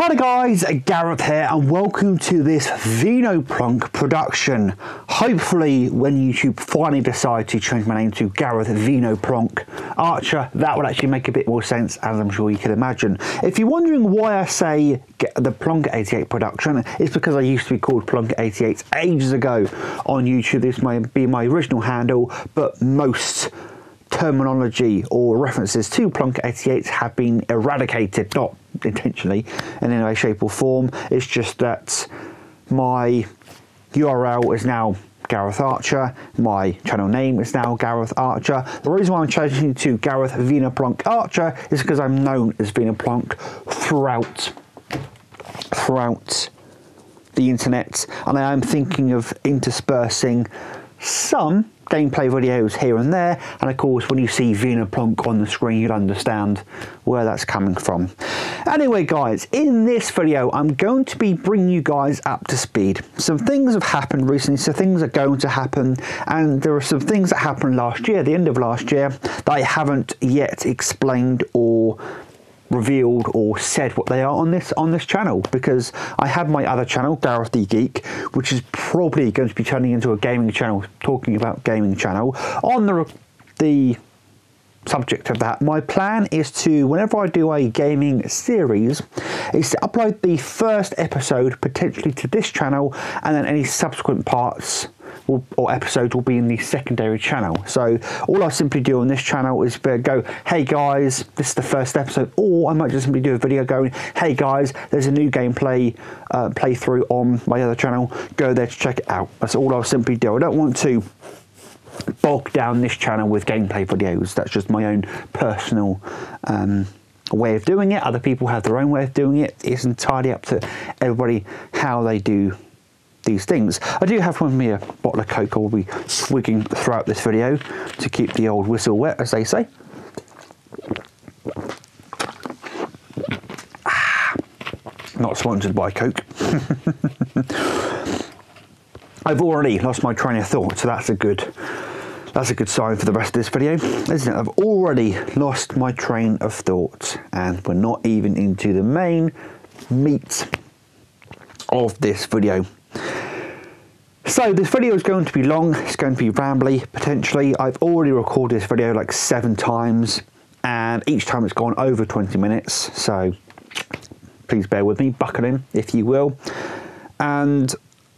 Hi guys, Gareth here and welcome to this Vinoplonk production. Hopefully when YouTube finally decide to change my name to Gareth Vinoplonk Archer, that would actually make a bit more sense, as I'm sure you can imagine. If you're wondering why I say the Plonk88 production, it's because I used to be called Plonk88 ages ago on YouTube. This might be my original handle, but most terminology or references to Plonk88 have been eradicated, not intentionally in any way, shape or form. It's just that my URL is now Gareth Archer, my channel name is now Gareth Archer. The reason why I'm changing to Gareth Vinoplonk Archer is because I'm known as Vinoplonk throughout the internet, and I am thinking of interspersing some gameplay videos here and there, and of course when you see Vinoplonk on the screen you'll understand where that's coming from. Anyway guys, in this video I'm going to be bringing you guys up to speed. Some things have happened recently, so things are going to happen, and there are some things that happened last year, the end of last year, that I haven't yet explained or revealed or said what they are on this channel, because I have my other channel, Gareth the Geek, which is probably going to be turning into a gaming channel, talking about gaming channel. On the subject of that, my plan is to, whenever I do a gaming series, is to upload the first episode potentially to this channel, and then any subsequent parts or episodes will be in the secondary channel. So all I'll simply do on this channel is go, hey guys, this is the first episode, or I might just simply do a video going, hey guys, there's a new gameplay playthrough on my other channel, go there to check it out. That's all I'll simply do. I don't want to bog down this channel with gameplay videos. That's just my own personal way of doing it. Other people have their own way of doing it. It's entirely up to everybody how they do these things. I do have with me a bottle of Coke I will be swigging throughout this video to keep the old whistle wet, as they say. Not sponsored by Coke. I've already lost my train of thought, so that's a good sign for the rest of this video, isn't it? I've already lost my train of thought, and we're not even into the main meat of this video. So this video is going to be long, it's going to be rambly potentially. I've already recorded this video like 7 times, and each time it's gone over 20 minutes, so please bear with me, buckle in if you will. And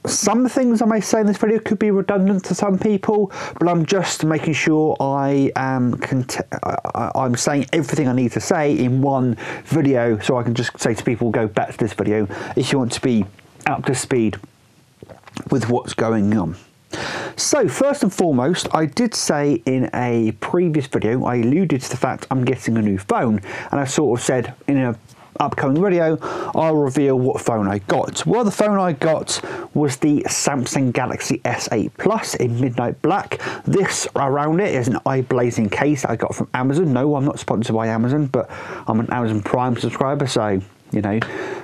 some of the things I may say in this video could be redundant to some people, but I'm just making sure I'm saying everything I need to say in one video, so I can just say to people, go back to this video if you want to be up to speed with what's going on. So first and foremost, I did say in a previous video, I alluded to the fact I'm getting a new phone, and I sort of said in an upcoming video I'll reveal what phone I got. Well, the phone I got was the Samsung Galaxy S8 Plus in midnight black. This around it is an eye-blazing case I got from Amazon. No, I'm not sponsored by Amazon, but I'm an Amazon Prime subscriber, so you know,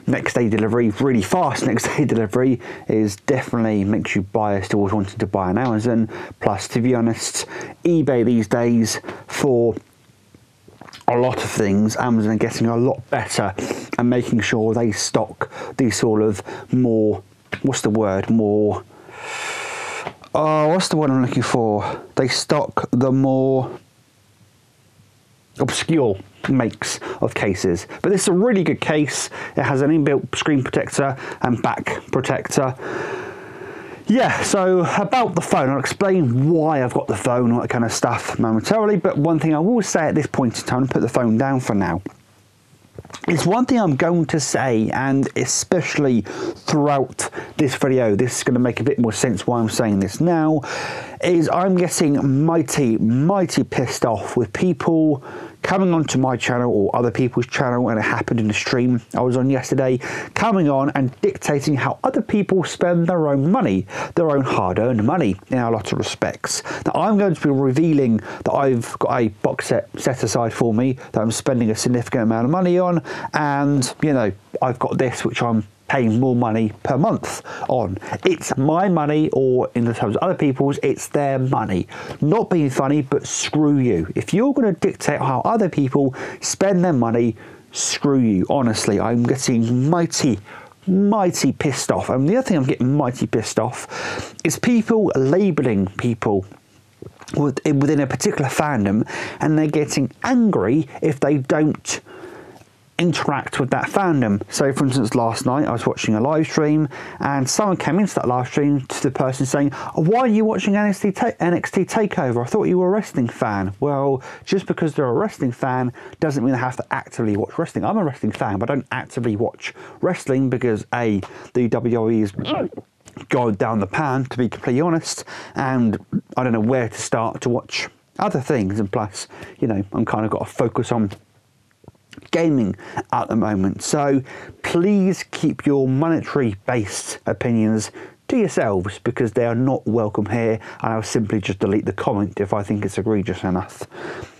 next day delivery, really fast next day delivery, is definitely makes you biased towards wanting to buy on Amazon. Plus, to be honest, eBay these days, for a lot of things, Amazon are getting a lot better and making sure they stock these sort of more, what's the word I'm looking for? They stock the more obscure makes of cases, but this is a really good case. It has an inbuilt screen protector and back protector. Yeah, so about the phone, I'll explain why I've got the phone, all that kind of stuff momentarily, but one thing I will say at this point in time, and put the phone down for now, it's one thing I'm going to say, and especially throughout this video, this is going to make a bit more sense why I'm saying this now, is I'm getting mighty pissed off with people coming onto my channel or other people's channel, and it happened in the stream I was on yesterday, coming on and dictating how other people spend their own money, their own hard-earned money in a lot of respects. Now I'm going to be revealing that I've got a box set aside for me that I'm spending a significant amount of money on, and you know, I've got this which I'm paying more money per month on. It's my money, or in the terms of other people's, it's their money. Not being funny, but screw you. If you're going to dictate how other people spend their money, screw you. Honestly, I'm getting mighty pissed off. And the other thing I'm getting mighty pissed off is people labelling people within a particular fandom, and they're getting angry if they don't interact with that fandom. So for instance, last night I was watching a live stream and someone came into that live stream to the person saying, oh, why are you watching NXT TakeOver? I thought you were a wrestling fan. Well, just because they're a wrestling fan doesn't mean they have to actively watch wrestling. I'm a wrestling fan, but I don't actively watch wrestling because A, the WWE is going down the pan, to be completely honest, and I don't know where to start to watch other things, and plus, you know, I'm kind of got to focus on gaming at the moment. So please keep your monetary based opinions to yourselves, because they are not welcome here, and I'll simply just delete the comment if I think it's egregious enough.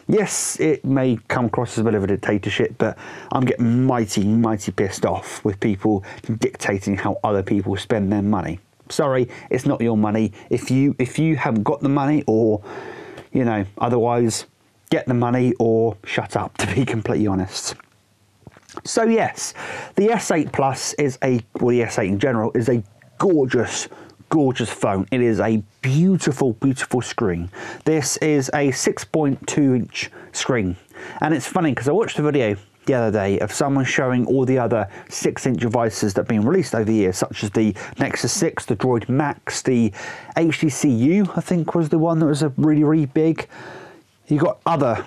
Yes, it may come across as a bit of a dictatorship, but I'm getting mighty pissed off with people dictating how other people spend their money. Sorry, it's not your money. If you haven't got the money, or you know, otherwise, get the money or shut up, to be completely honest. So yes, the S8 Plus is the S8 in general is a gorgeous phone. It is a beautiful screen. This is a 6.2 inch screen, and it's funny because I watched a video the other day of someone showing all the other 6-inch devices that have been released over the years, such as the Nexus 6, the Droid Max, the HTC U, I think was the one that was a really big. You got other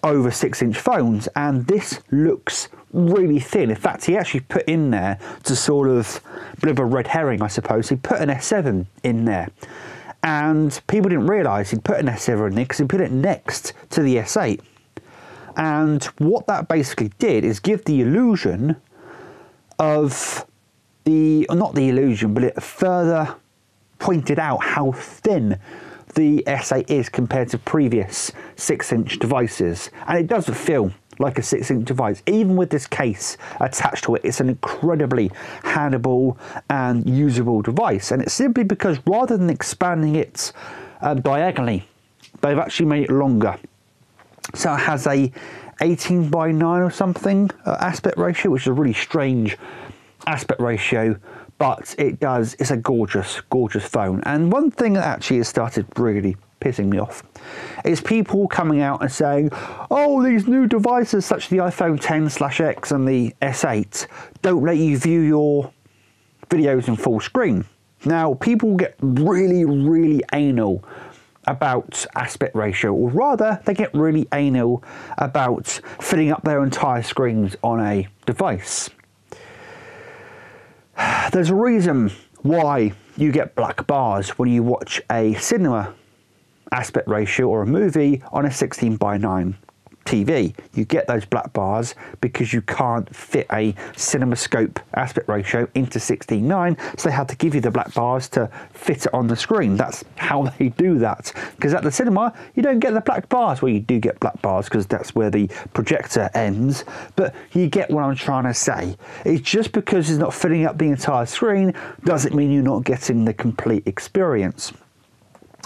over 6-inch phones, and this looks really thin. In fact, he actually put in there, to sort of a bit of a red herring, I suppose, he put an S7 in there, and people didn't realise he'd put an S7 in there because he put it next to the S8. And what that basically did is give the illusion of not the illusion, but it further pointed out how thin the S8 is compared to previous 6-inch devices. And it doesn't feel like a 6-inch device. Even with this case attached to it, it's an incredibly handleable and usable device. And it's simply because rather than expanding it diagonally, they've actually made it longer. So it has a 18:9 or something aspect ratio, which is a really strange aspect ratio, but it's a gorgeous phone. And one thing that actually has started really pissing me off is people coming out and saying, oh, these new devices such as the iPhone X and the S8 don't let you view your videos in full screen. Now, people get really anal about aspect ratio, or rather they get really anal about filling up their entire screens on a device. There's a reason why you get black bars when you watch a cinema aspect ratio or a movie on a 16:9 TV. You get those black bars because you can't fit a CinemaScope aspect ratio into 16:9, so they have to give you the black bars to fit it on the screen. That's how they do that, because at the cinema you don't get the black bars. Well, you do get black bars because that's where the projector ends, but you get what I'm trying to say. It's just because it's not filling up the entire screen doesn't mean you're not getting the complete experience.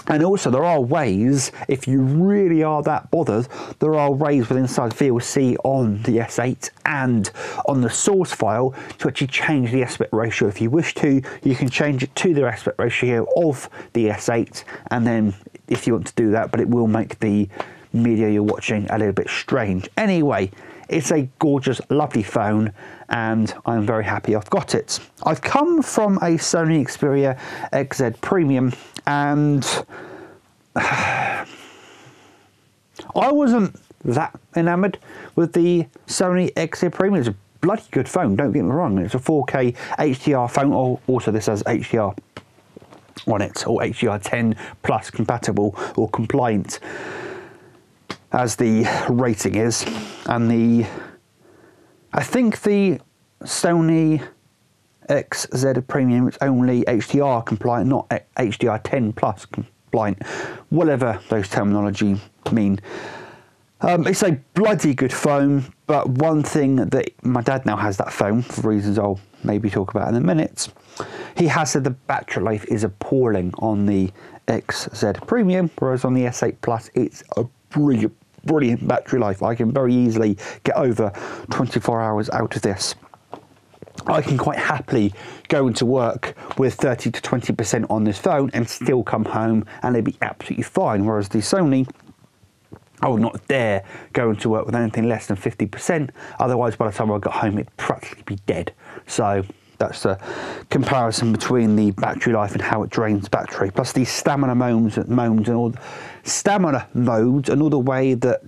And also, there are ways, if you really are that bothered, there are ways with inside VLC on the S8 and on the source file to actually change the aspect ratio. If you wish to, you can change it to the aspect ratio of the S8, and then if you want to do that, but it will make the media you're watching a little bit strange. Anyway, it's a gorgeous, lovely phone, and I'm very happy I've got it. I've come from a Sony Xperia XZ Premium, and I wasn't that enamoured with the Sony XZ Premium. It's a bloody good phone, don't get me wrong. It's a 4K HDR phone. Also, this has HDR on it, or HDR10 plus compatible or compliant, as the rating is. And I think the Sony XZ Premium is only HDR compliant, not HDR10 plus compliant, whatever those terminology mean. It's a bloody good phone, but one thing that my dad now has that phone for reasons I'll maybe talk about in a minute. He has said the battery life is appalling on the XZ Premium, whereas on the S8 Plus it's a brilliant battery life. I can very easily get over 24 hours out of this. I can quite happily go into work with 30 to 20% on this phone and still come home and it'd be absolutely fine. Whereas the Sony, I would not dare go into work with anything less than 50%. Otherwise, by the time I got home, it'd practically be dead. So that's the comparison between the battery life and how it drains battery. Plus the stamina modes and all the stamina modes and all the ways that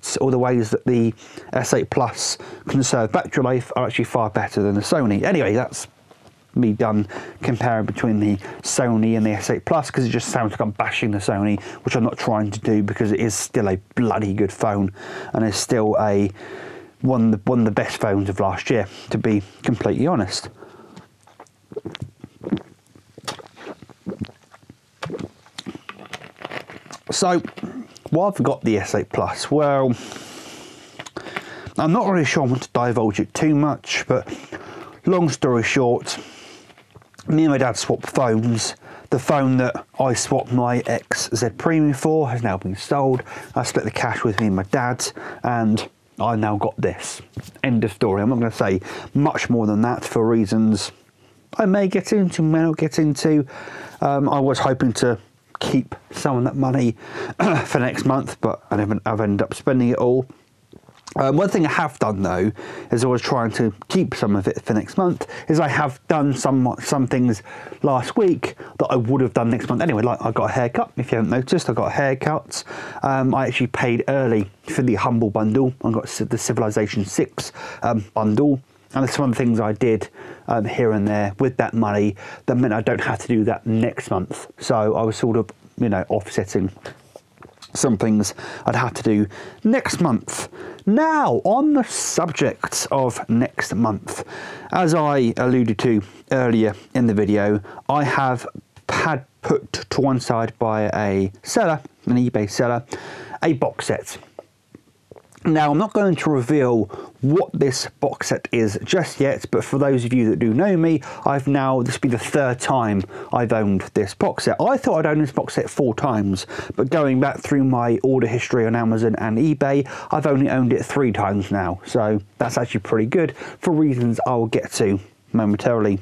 the S8 Plus conserve battery life are actually far better than the Sony. Anyway, that's me done comparing between the Sony and the S8 Plus, because it just sounds like I'm bashing the Sony, which I'm not trying to do, because it is still a bloody good phone and is still one of the best phones of last year, to be completely honest. So, why have I got the S8 Plus? Well, I'm not really sure I want to divulge it too much, but long story short, me and my dad swapped phones. The phone that I swapped my XZ Premium for has now been sold. I split the cash with me and my dad, and I now got this. End of story. I'm not going to say much more than that for reasons I may get into, may not get into. I was hoping to keep some of that money for next month, but I've ended up spending it all. One thing I have done though, is I was trying to keep some of it for next month, is I have done some things last week that I would have done next month anyway. Like I got a haircut, if you haven't noticed, I got a haircut. I actually paid early for the Humble bundle. I got the Civilization 6 bundle. And there's some of the things I did here and there with that money that meant I don't have to do that next month. So I was sort of, offsetting some things I'd have to do next month. Now, on the subject of next month, as I alluded to earlier in the video, I have had put to one side by a seller, an eBay seller, a box set. Now, I'm not going to reveal what this box set is just yet, but for those of you that do know me, this will be the third time I've owned this box set. I thought I'd owned this box set 4 times, but going back through my order history on Amazon and eBay, I've only owned it 3 times now. So that's actually pretty good for reasons I will get to momentarily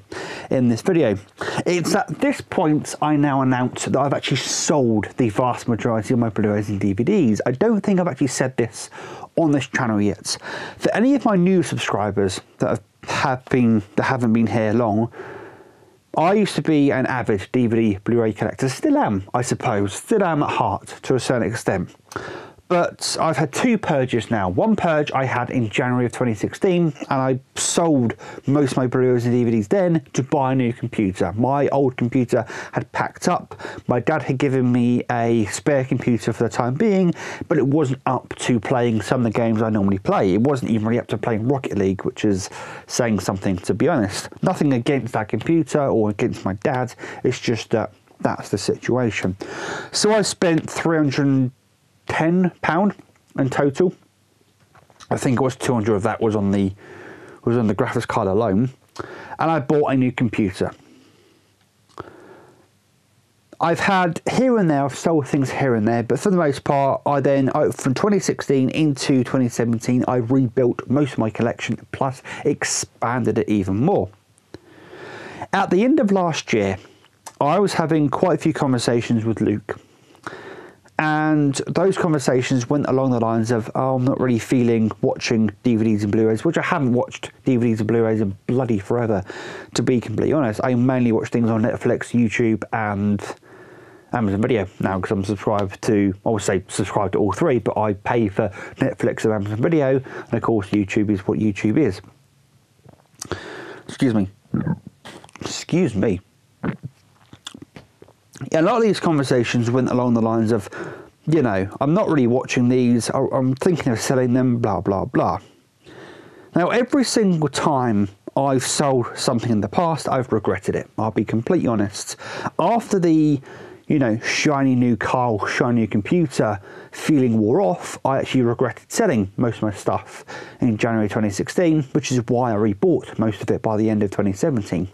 in this video. It's at this point I now announce that I've actually sold the vast majority of my Blu-rays and DVDs. I don't think I've actually said this on this channel yet. For any of my new subscribers that haven't been here long, I used to be an avid DVD Blu-ray collector. Still am, I suppose. Still am at heart to a certain extent. But I've had 2 purges now. One purge I had in January of 2016, and I sold most of my Blu-rays and DVDs then to buy a new computer. My old computer had packed up. My dad had given me a spare computer for the time being, but it wasn't up to playing some of the games I normally play. It wasn't even really up to playing Rocket League, which is saying something, to be honest. Nothing against that computer or against my dad. It's just that that's the situation. So I spent £310 in total. I think it was 200 of that was on the graphics card alone, and I bought a new computer. I've had here and there, I've sold things here and there, but for the most part, from 2016 into 2017, I rebuilt most of my collection, plus expanded it even more. At the end of last year, I was having quite a few conversations with Luke. And those conversations went along the lines of, oh, I'm not really feeling watching DVDs and Blu-rays, which I haven't watched DVDs and Blu-rays in bloody forever, to be completely honest. I mainly watch things on Netflix, YouTube, and Amazon Video now, because I'm subscribed to, I would say subscribed to all 3, but I pay for Netflix and Amazon Video, and of course YouTube is what YouTube is. Excuse me. Excuse me. Yeah, a lot of these conversations went along the lines of, I'm not really watching these, I'm thinking of selling them, blah, blah, blah. Now, every single time I've sold something in the past, I've regretted it. I'll be completely honest. After the, shiny new car, shiny new computer feeling wore off, I actually regretted selling most of my stuff in January 2016, which is why I rebought most of it by the end of 2017.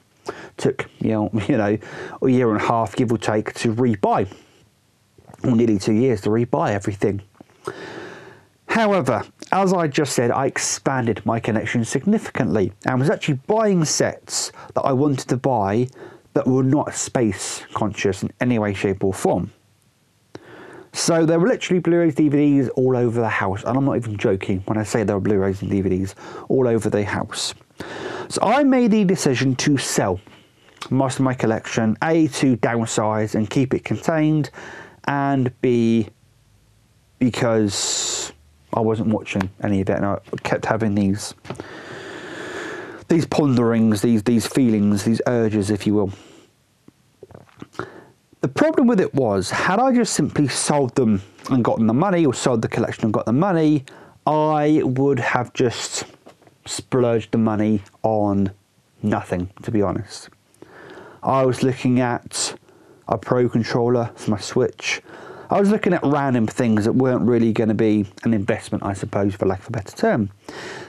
Took, a year and a half, give or take, to rebuy, or nearly 2 years to rebuy everything. However, as I just said, I expanded my collection significantly and was actually buying sets that I wanted to buy that were not space conscious in any way, shape or form. So there were literally Blu-rays, DVDs all over the house, and I'm not even joking when I say there were Blu-rays and DVDs all over the house. So I made the decision to sell most of my collection, A, to downsize and keep it contained, and B, because I wasn't watching any of it and I kept having these ponderings, these feelings, these urges, if you will. The problem with it was, had I just simply sold them and gotten the money, or sold the collection and got the money, I would have just splurged the money on nothing, to be honest. I was looking at a Pro controller for my Switch. I was looking at random things that weren't really going to be an investment, I suppose, for lack of a better term.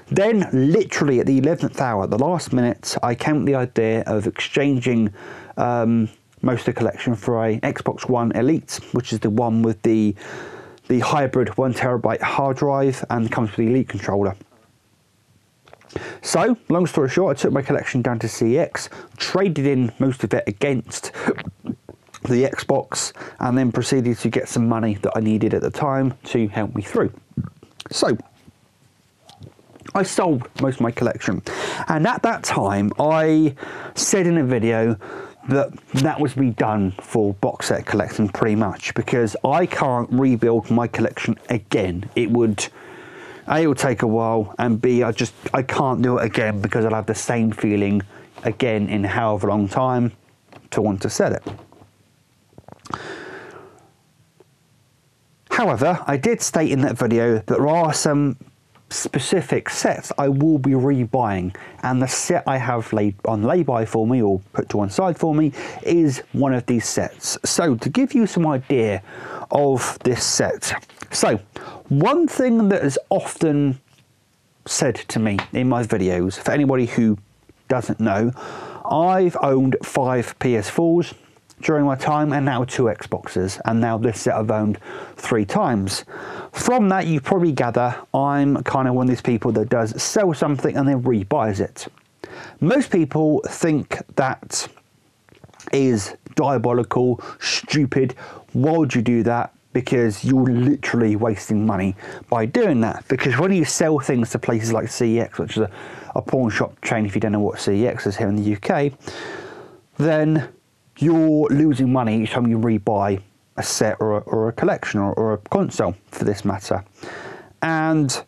Then, literally at the 11th hour, at the last minute, I came with the idea of exchanging most of the collection for a Xbox One Elite, which is the one with the hybrid 1TB hard drive and comes with the Elite controller. So, long story short, I took my collection down to CEX, traded in most of it against the Xbox, and then proceeded to get some money that I needed at the time to help me through. So, I sold most of my collection, and at that time I said in a video that was me done for box set collecting pretty much, because I can't rebuild my collection again. It would, A, it would take a while, and B, I can't do it again because I'll have the same feeling again in however long time to want to sell it. However, I did state in that video that there are some specific sets I will be rebuying, and the set I have laid on lay-by for me, or put to one side for me, is one of these sets. So to give you some idea of this set, so one thing that is often said to me in my videos, for anybody who doesn't know, I've owned 5 PS4s during my time, and now 2 Xboxes, and now this set I've owned 3 times. From that, you probably gather I'm kind of one of these people that does sell something and then rebuys it. Most people think that is diabolical, stupid. Why would you do that? Because you're literally wasting money by doing that. Because when you sell things to places like CEX, which is a pawn shop chain, if you don't know what CEX is here in the UK, then you're losing money each time you rebuy a set or a collection or a console, for this matter. And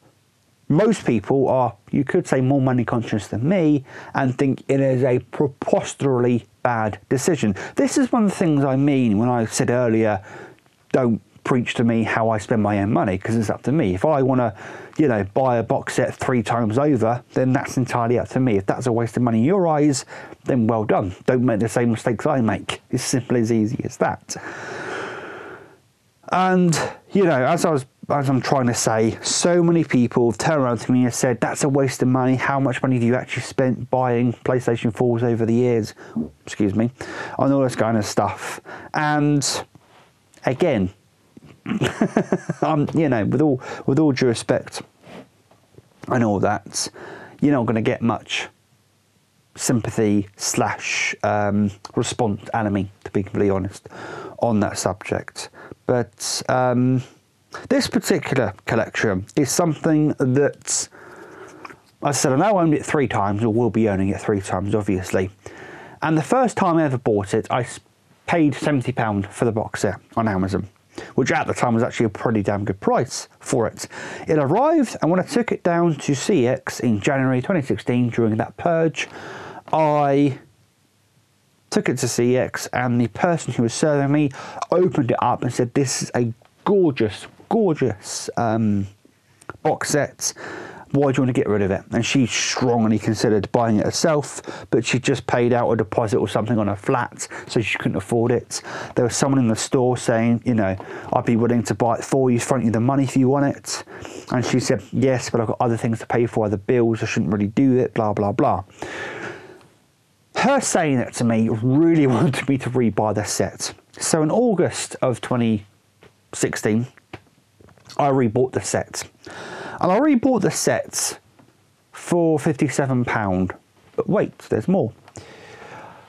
most people are, you could say, more money conscious than me and think it is a preposterously bad decision. This is one of the things I mean when I said earlier, don't preach to me how I spend my own money, because it's up to me. If I want to, you know, buy a box set 3 times over, then that's entirely up to me. If that's a waste of money in your eyes, then well done. Don't make the same mistakes I make. It's simple as easy as that. And, you know, as I'm trying to say, so many people have turned around to me and said, that's a waste of money. How much money do you actually spend buying PlayStation 4s over the years? Excuse me. On all this kind of stuff. And again, you know, with all due respect and all that, you're not going to get much sympathy / response out of me, to be completely honest, on that subject. But this particular collection is something that, I said, I now owned it 3 times, or will be owning it 3 times, obviously. And the first time I ever bought it, I paid £70 for the box set on Amazon, which at the time was actually a pretty damn good price for it. It arrived, and when I took it down to CEX in January 2016 during that purge, I took it to CEX, and the person who was serving me opened it up and said, this is a gorgeous, gorgeous box set. Why do you want to get rid of it? And she strongly considered buying it herself, but she just paid out a deposit or something on her flat, so she couldn't afford it. There was someone in the store saying, you know, I'd be willing to buy it for you, front you the money if you want it. And she said, yes, but I've got other things to pay for, other bills, I shouldn't really do it, blah, blah, blah. Her saying that to me really wanted me to rebuy the set. So in August of 2016, I rebought the set. And I rebought the set for £57. But wait, there's more.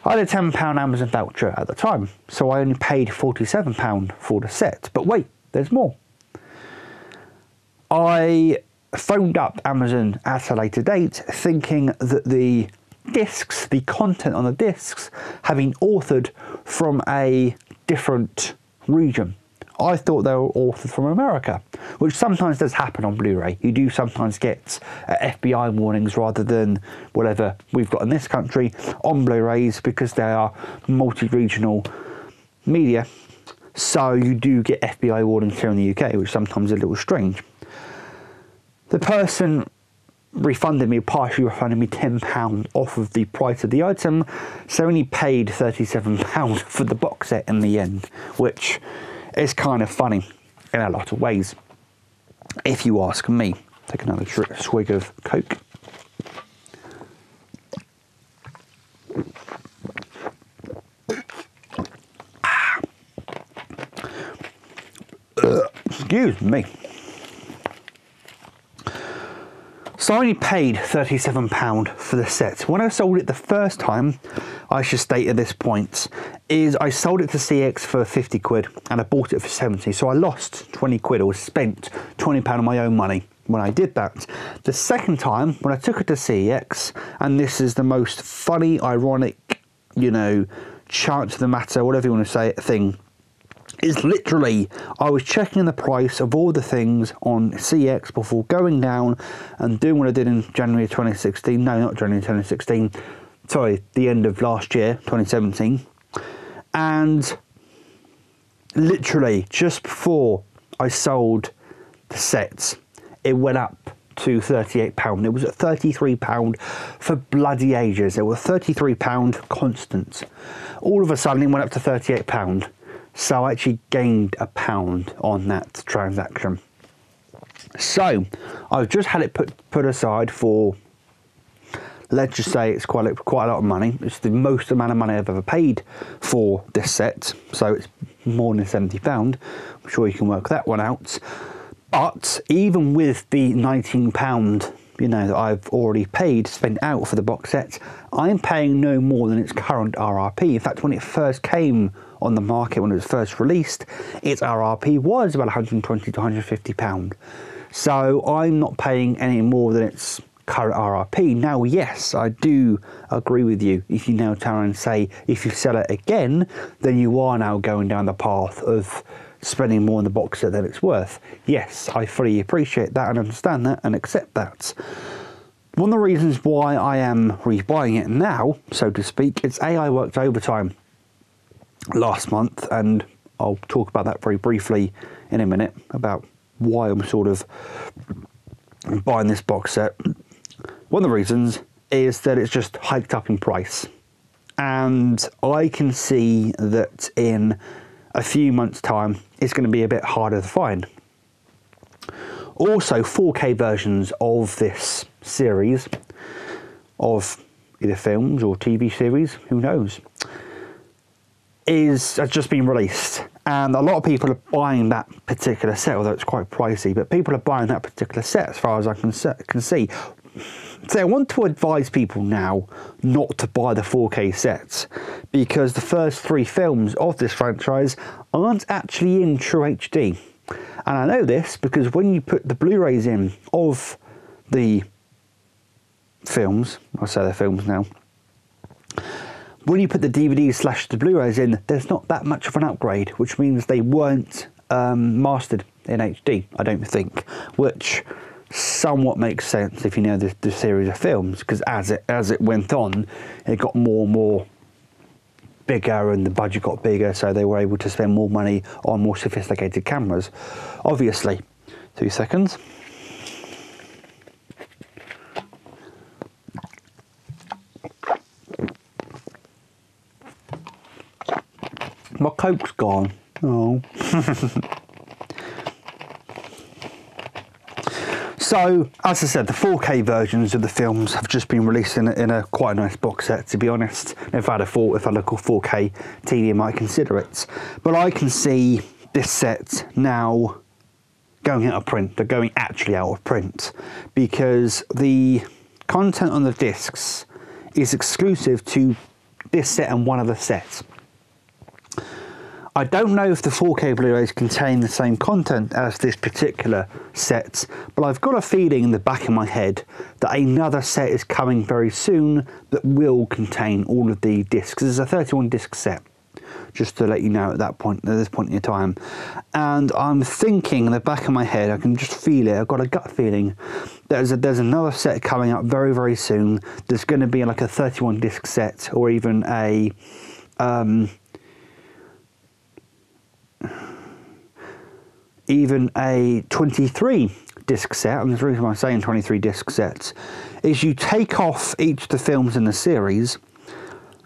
I had a £10 Amazon voucher at the time, so I only paid £47 for the set. But wait, there's more. I phoned up Amazon at a later date thinking that the discs, the content on the discs, had been authored from a different region. I thought they were authored from America, which sometimes does happen on Blu-ray. You do sometimes get FBI warnings rather than whatever we've got in this country on Blu-rays, because they are multi-regional media. So you do get FBI warnings here in the UK, which sometimes is a little strange. The person partially refunded me £10 off of the price of the item, so I only paid £37 for the box set in the end, which is kind of funny in a lot of ways, if you ask me. Take another swig of Coke. Excuse me. So I only paid £37 for the set. When I sold it the first time, I should state at this point, is I sold it to CX for 50 quid and I bought it for 70. So I lost 20 quid, or spent £20 of my own money when I did that. The second time, when I took it to CX, and this is the most funny, ironic, you know, chance of the matter, whatever you want to say it, thing, is literally, I was checking the price of all the things on CX before going down and doing what I did in January 2016. No, not January 2016. Sorry, the end of last year, 2017. And literally, just before I sold the sets, it went up to £38. It was at £33 for bloody ages. It was £33 constant. All of a sudden, it went up to £38. So I actually gained £1 on that transaction. So I've just had it put aside for, let's just say it's quite a lot of money. It's the most amount of money I've ever paid for this set. So it's more than £70. I'm sure you can work that one out. But even with the £19, you know, that I've already spent out for the box set, I'm paying no more than its current RRP. In fact, when it first came on the market, when it was first released, its RRP was about £120 to £150. So I'm not paying any more than its current RRP. Now, yes, I do agree with you. If you now turn around and say, if you sell it again, then you are now going down the path of spending more on the box set than it's worth. Yes, I fully appreciate that and understand that and accept that. One of the reasons why I am rebuying it now, so to speak, it's I worked overtime last month, and I'll talk about that very briefly in a minute, about why I'm sort of buying this box set. One of the reasons is that it's just hiked up in price, and I can see that in a few months' time it's going to be a bit harder to find. Also, 4K versions of this series of either films or TV series, who knows, has just been released, and a lot of people are buying that particular set, although it's quite pricey, but people are buying that particular set as far as I can see. So I want to advise people now not to buy the 4K sets, because the first 3 films of this franchise aren't actually in true HD. And I know this because when you put the Blu-rays in of the films, I'll say they're films now, when you put the DVDs / the Blu-rays in, there's not that much of an upgrade, which means they weren't mastered in HD, I don't think, which somewhat makes sense if you know the series of films, because as it went on, it got more and more bigger and the budget got bigger, so they were able to spend more money on more sophisticated cameras, obviously. 2 seconds. My Coke's gone. Oh. So, as I said, the 4K versions of the films have just been released in a quite a nice box set, to be honest. If I had a 4K TV, I might consider it. But I can see this set now going out of print. They're going actually out of print because the content on the discs is exclusive to this set and one other set. I don't know if the 4K Blu-rays contain the same content as this particular set, but I've got a feeling in the back of my head that another set is coming very soon that will contain all of the discs. It's a 31 disc set, just to let you know at this point in time. And I'm thinking in the back of my head, I can just feel it, I've got a gut feeling, there's another set coming up very, very soon. There's going to be like a 31 disc set, or even a even a 23 disc set. And the reason why I'm saying 23 disc sets is you take off each of the films in the series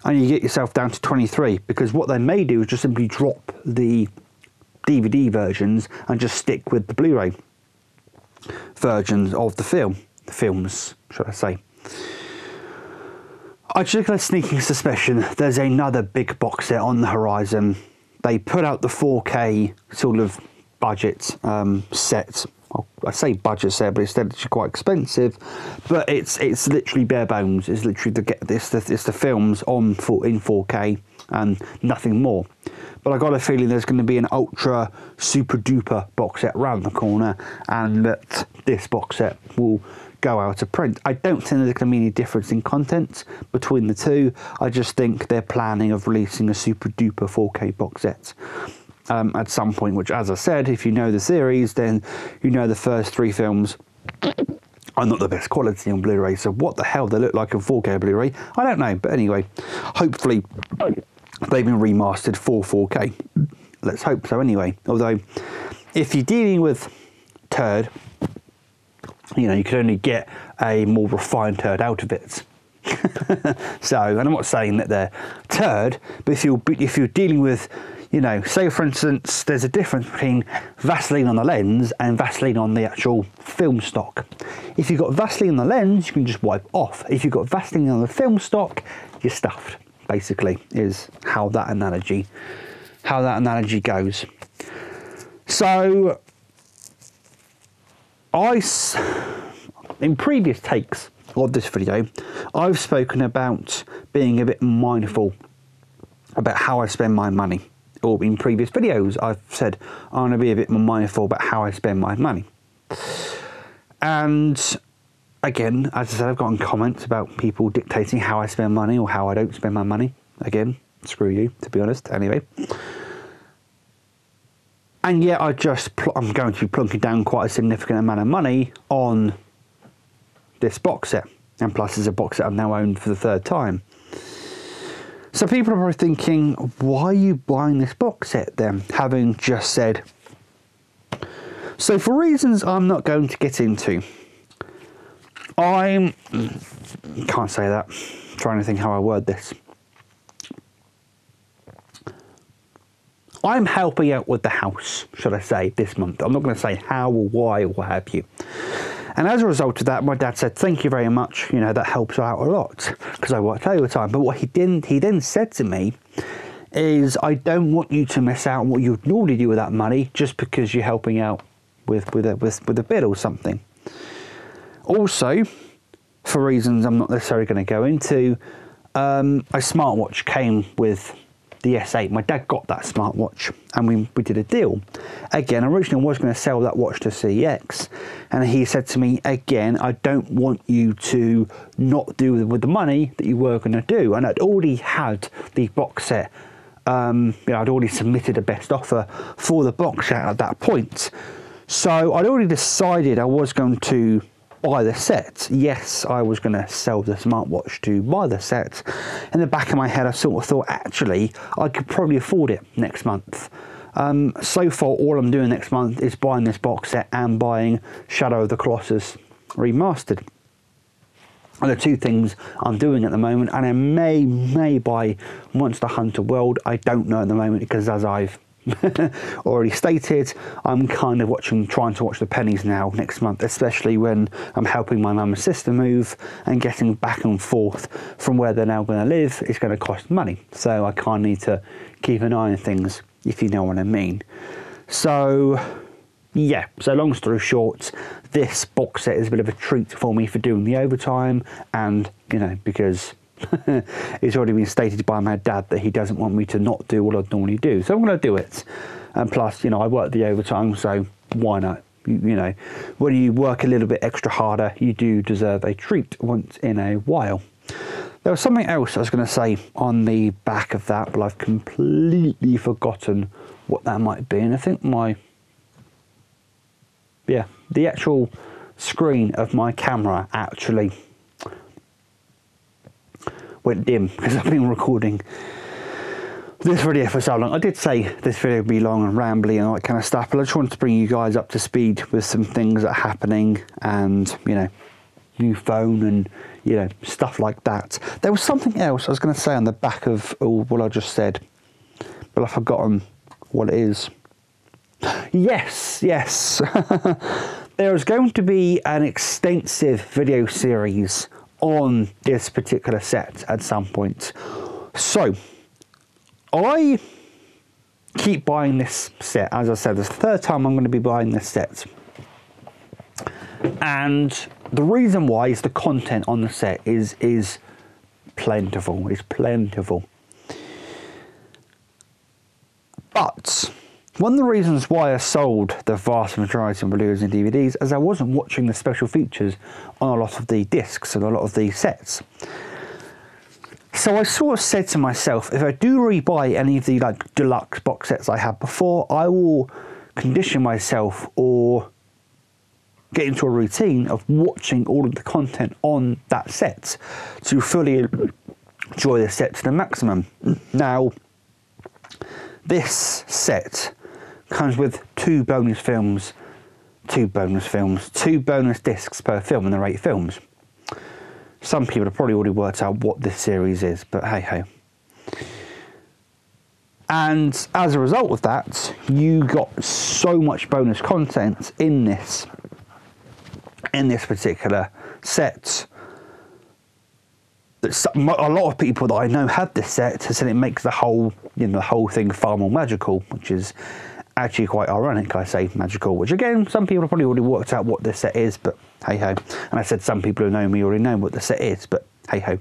and you get yourself down to 23, because what they may do is just simply drop the DVD versions and just stick with the Blu-ray versions of the films, should I say. I just got a sneaking suspicion there's another big box set on the horizon. They put out the 4K sort of budget set. I say budget set, but instead it's quite expensive. But it's literally bare bones. It's literally it's the films in 4K and nothing more. But I got a feeling there's going to be an ultra super duper box set around the corner, and that this box set will go out of print. I don't think there's going to be any difference in content between the two. I just think they're planning of releasing a super duper 4K box set at some point, which, as I said, if you know the series, then you know the first 3 films are not the best quality on Blu-ray. So what the hell they look like in 4K Blu-ray, I don't know. But anyway, hopefully they've been remastered for 4K. Let's hope so anyway. Although, if you're dealing with turd, you know, you can only get a more refined turd out of it. So, and I'm not saying that they're turd, but if you're dealing with, you know, say for instance, there's a difference between Vaseline on the lens and Vaseline on the actual film stock. If you've got Vaseline on the lens, you can just wipe off. If you've got Vaseline on the film stock, you're stuffed, basically, is how that analogy goes. So, in previous takes of this video, I've spoken about being a bit mindful about how I spend my money. Or in previous videos, I've said I want to be a bit more mindful about how I spend my money. And again, as I said, I've gotten comments about people dictating how I spend money or how I don't spend my money. Again, screw you, to be honest, anyway. And yet I'm going to be plunking down quite a significant amount of money on this box set. And plus it's a box set I've now owned for the 3rd time. So people are probably thinking, why are you buying this box set then, having just said? So for reasons I'm not going to get into, can't say that, I'm trying to think how I word this. I'm helping out with the house, should I say, this month. I'm not going to say how or why or what have you. And as a result of that, my dad said, thank you very much, you know, that helps out a lot, because I worked overtime. But what he then said to me is, I don't want you to miss out on what you would normally do with that money just because you're helping out with a bid or something. Also, for reasons I'm not necessarily going to go into, a smartwatch came with the S8. My dad got that smartwatch and we did a deal. Again, originally I was going to sell that watch to CEX, and he said to me, again, I don't want you to not do with the money that you were going to do. And I'd already had the box set. You know, I'd already submitted a best offer for the box set at that point. So I'd already decided I was going to buy the set. Yes, I was going to sell the smartwatch to buy the set. In the back of my head, I sort of thought, actually, I could probably afford it next month. So far, all I'm doing next month is buying this box set and buying Shadow of the Colossus Remastered. And the 2 things I'm doing at the moment, and I may buy Monster Hunter World. I don't know at the moment, because as I've already stated, I'm kind of trying to watch the pennies now next month, especially when I'm helping my mum and sister move, and getting back and forth from where they're now going to live is going to cost money. So I kind of need to keep an eye on things, if you know what I mean. So yeah, so long story short, this box set is a bit of a treat for me for doing the overtime, and, you know, because it's already been stated by my dad that he doesn't want me to not do what I'd normally do. So I'm going to do it. And plus, you know, I work the overtime, so why not? You know, when you work a little bit extra harder, you do deserve a treat once in a while. There was something else I was going to say on the back of that, but I've completely forgotten what that might be. And I think the actual screen of my camera actually went dim because I've been recording this video for so long. I did say this video would be long and rambly and all that kind of stuff, but I just wanted to bring you guys up to speed with some things that are happening, and, you know, new phone and, you know, stuff like that. There was something else I was going to say on the back of all what I just said, but I've forgotten what it is. Yes. There is going to be an extensive video series on this particular set at some point. So I keep buying this set. As I said, this is the third time I'm going to be buying this set. And the reason why is the content on the set is plentiful. It's plentiful. But one of the reasons why I sold the vast majority of Blu-rays and DVDs is I wasn't watching the special features on a lot of the discs and a lot of the sets. So I sort of said to myself, if I do rebuy any of the like deluxe box sets I had before, I will condition myself or get into a routine of watching all of the content on that set to fully enjoy the set to the maximum. Now, this set comes with two bonus discs per film, and there are 8 films. Some people have probably already worked out what this series is, but hey ho. And as a result of that, you got so much bonus content in this particular set that a lot of people that I know had this set have said it makes the whole thing far more magical, which is actually quite ironic. I say magical, which again, some people have probably already worked out what this set is, but hey ho. And I said some people who know me already know what the set is, but hey ho.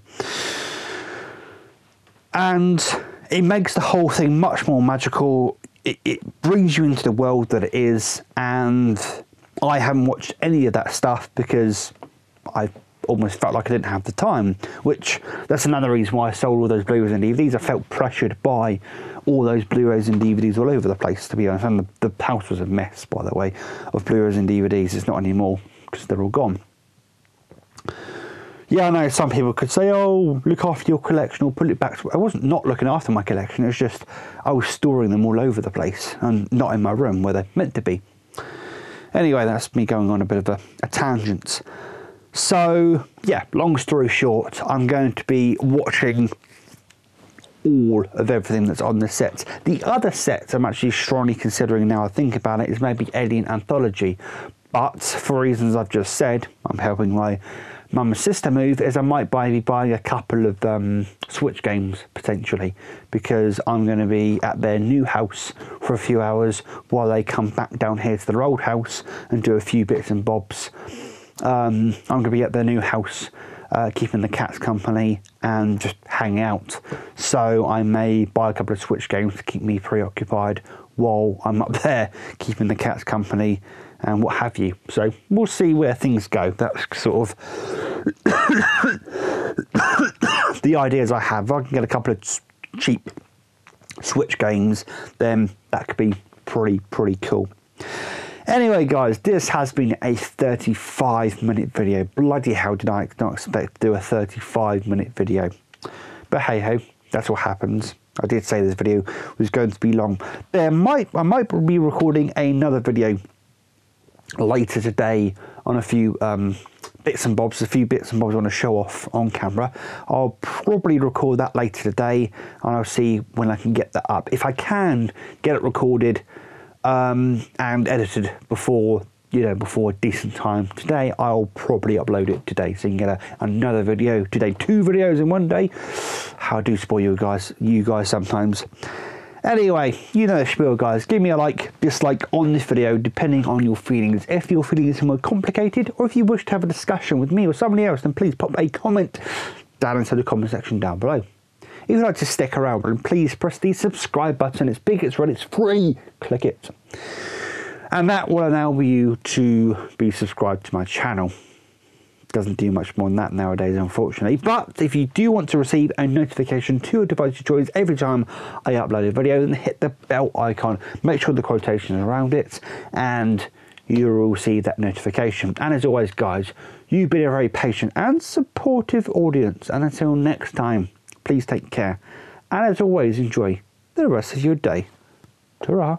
And it makes the whole thing much more magical. It brings you into the world that it is, and I haven't watched any of that stuff because I almost felt like I didn't have the time, which that's another reason why I sold all those Blu-rays and DVDs. I felt pressured by all those Blu-rays and DVDs all over the place, to be honest. And the house was a mess, by the way, of Blu-rays and DVDs. It's not anymore because they're all gone. Yeah, I know some people could say, oh, look after your collection or put it back. I wasn't not looking after my collection. It was just I was storing them all over the place and not in my room where they're meant to be. Anyway, that's me going on a bit of a tangent. So, yeah, long story short, I'm going to be watching all of everything that's on the set. The other set I'm actually strongly considering now I think about it is maybe Alien Anthology. But for reasons I've just said, I'm helping my mum and sister move, is I might be buying a couple of Switch games potentially, because I'm going to be at their new house for a few hours while they come back down here to their old house and do a few bits and bobs. I'm going to be at their new house keeping the cats company and just hang out. So I may buy a couple of Switch games to keep me preoccupied while I'm up there keeping the cats company and what have you. So we'll see where things go. That's sort of the ideas I have. If I can get a couple of cheap Switch games, then that could be pretty cool. Anyway, guys, this has been a 35-minute video. Bloody hell, did I not expect to do a 35-minute video. But hey ho, that's what happens. I did say this video was going to be long. I might be recording another video later today on a few bits and bobs I want to show off on camera. I'll probably record that later today, and I'll see when I can get that up. If I can get it recorded and edited before a decent time today, I'll probably upload it today, so you can get another video today. 2 videos in one day. How I do spoil you guys sometimes. Anyway, you know the spiel, guys. Give me a like, dislike on this video, depending on your feelings. If your feelings are more complicated, or if you wish to have a discussion with me or somebody else, then please pop a comment down into the comment section down below. If you'd like to stick around, then please press the subscribe button. It's big, it's red, it's free. Click it. And that will enable you to be subscribed to my channel. Doesn't do much more than that nowadays, unfortunately. But if you do want to receive a notification to your device choice every time I upload a video, then hit the bell icon. Make sure the quotation is around it, and you will receive that notification. And as always, guys, you've been a very patient and supportive audience. And until next time, please take care. And as always, enjoy the rest of your day. Ta-ra.